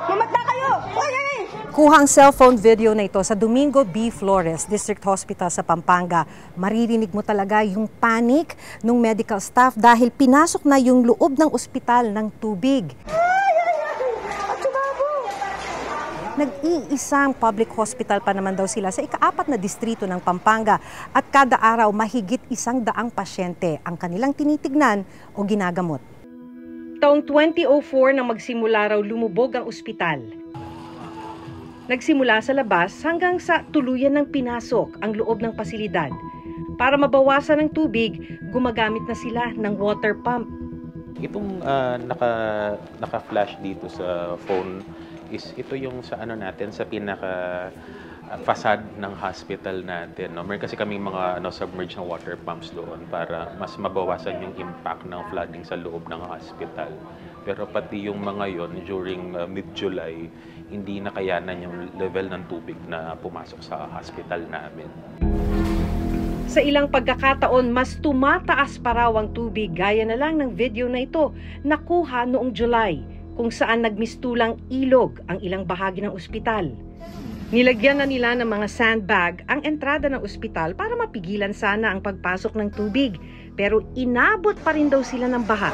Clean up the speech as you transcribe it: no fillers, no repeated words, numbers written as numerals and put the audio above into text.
Mamata kayo! Kuhang cellphone video na ito sa Domingo B. Flores District Hospital sa Pampanga. Maririnig mo talaga yung panic ng medical staff dahil pinasok na yung loob ng ospital ng tubig. Nag-iisang public hospital pa naman daw sila sa ika-4 na distrito ng Pampanga at kada araw mahigit 100 pasyente ang kanilang tinitignan o ginagamot. Taong 2004 nang magsimula raw lumubog ang ospital. Nagsimula sa labas hanggang sa tuluyan ng pinasok ang loob ng pasilidad. Para mabawasan ng tubig, gumagamit na sila ng water pump. Itong naka-flash dito sa phone is ito yung sa natin sa pinaka facade ng hospital natin. No? Meron kasi kaming mga submerged na water pumps doon para mas mabawasan yung impact ng flooding sa loob ng hospital. Pero pati yung mga yon during mid-July, hindi nakayanan yung level ng tubig na pumasok sa hospital namin. Sa ilang pagkakataon, mas tumataas pa raw ang tubig gaya na lang ng video na ito nakuha noong July kung saan nagmistulang ilog ang ilang bahagi ng ospital. Nilagyan na nila ng mga sandbag ang entrada ng ospital para mapigilan sana ang pagpasok ng tubig, pero inabot pa rin daw sila ng baha.